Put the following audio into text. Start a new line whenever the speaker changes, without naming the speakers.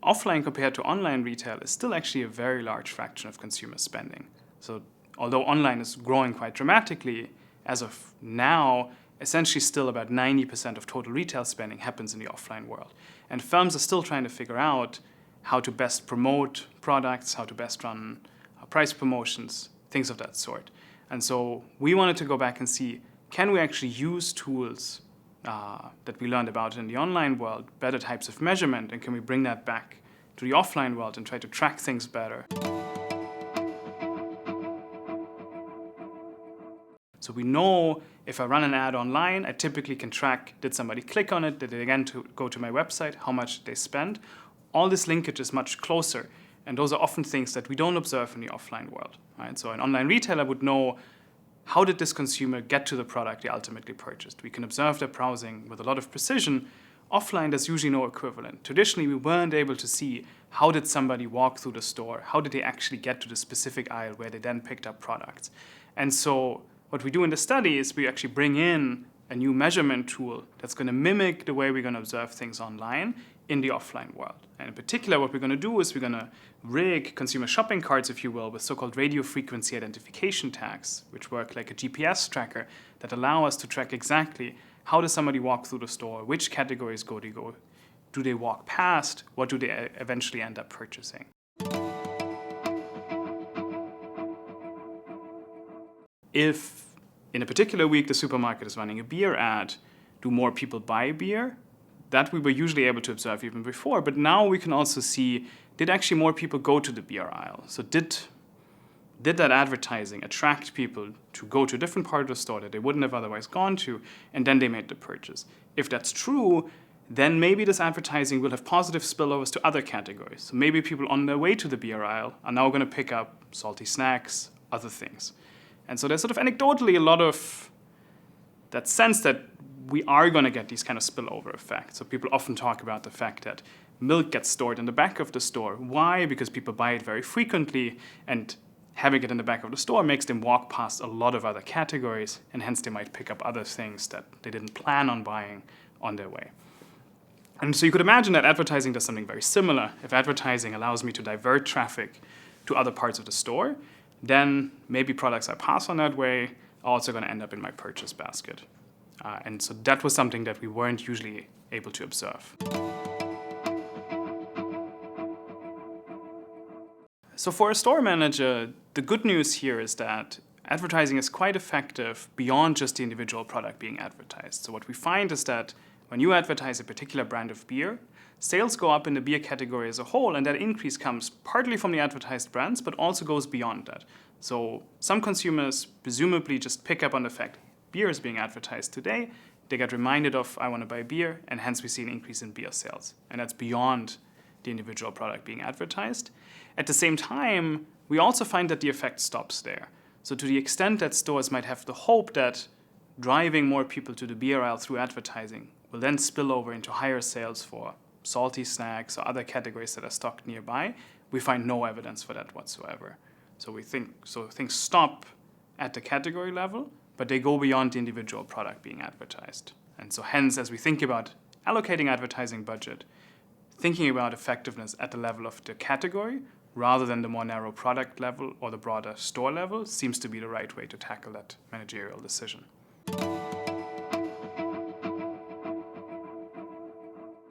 offline compared to online retail is still actually a very large fraction of consumer spending. So although online is growing quite dramatically, as of now, essentially still about 90% of total retail spending happens in the offline world. And firms are still trying to figure out how to best promote products, how to best run price promotions, things of that sort. And so we wanted to go back and see, can we actually use tools that we learned about in the online world, better types of measurement, and can we bring that back to the offline world and try to track things better? So we know if I run an ad online, I typically can track, did somebody click on it, did they again go to my website, how much did they spend? All this linkage is much closer, and those are often things that we don't observe in the offline world. Right? So an online retailer would know, how did this consumer get to the product they ultimately purchased? We can observe their browsing with a lot of precision. Offline, there's usually no equivalent. Traditionally, we weren't able to see, how did somebody walk through the store? How did they actually get to the specific aisle where they then picked up products? And so what we do in the study is we actually bring in a new measurement tool that's going to mimic the way we're going to observe things online in the offline world. And in particular, what we're going to do is we're going to rig consumer shopping carts, if you will, with so-called radio frequency identification tags, which work like a GPS tracker that allow us to track exactly how does somebody walk through the store, which categories do they walk past, what do they eventually end up purchasing. If in a particular week the supermarket is running a beer ad, do more people buy beer? That we were usually able to observe even before, but now we can also see, did actually more people go to the beer aisle? So did that advertising attract people to go to a different part of the store that they wouldn't have otherwise gone to, and then they made the purchase? If that's true, then maybe this advertising will have positive spillovers to other categories. So maybe people on their way to the beer aisle are now going to pick up salty snacks, other things. And so there's sort of anecdotally a lot of that sense that we are going to get these kind of spillover effects. So people often talk about the fact that milk gets stored in the back of the store. Why? Because people buy it very frequently, and having it in the back of the store makes them walk past a lot of other categories, and hence they might pick up other things that they didn't plan on buying on their way. And so you could imagine that advertising does something very similar. If advertising allows me to divert traffic to other parts of the store, then maybe products I pass on that way are also going to end up in my purchase basket. And so that was something that we weren't usually able to observe. So for a store manager, the good news here is that advertising is quite effective beyond just the individual product being advertised. So what we find is that when you advertise a particular brand of beer, sales go up in the beer category as a whole, and that increase comes partly from the advertised brands, but also goes beyond that. So some consumers presumably just pick up on the fact beer is being advertised today, they get reminded of, I want to buy beer, and hence we see an increase in beer sales. And that's beyond the individual product being advertised. At the same time, we also find that the effect stops there. So to the extent that stores might have the hope that driving more people to the beer aisle through advertising will then spill over into higher sales for salty snacks or other categories that are stocked nearby, we find no evidence for that whatsoever. So things stop at the category level, but they go beyond the individual product being advertised. And so hence, as we think about allocating advertising budget, thinking about effectiveness at the level of the category rather than the more narrow product level or the broader store level seems to be the right way to tackle that managerial decision.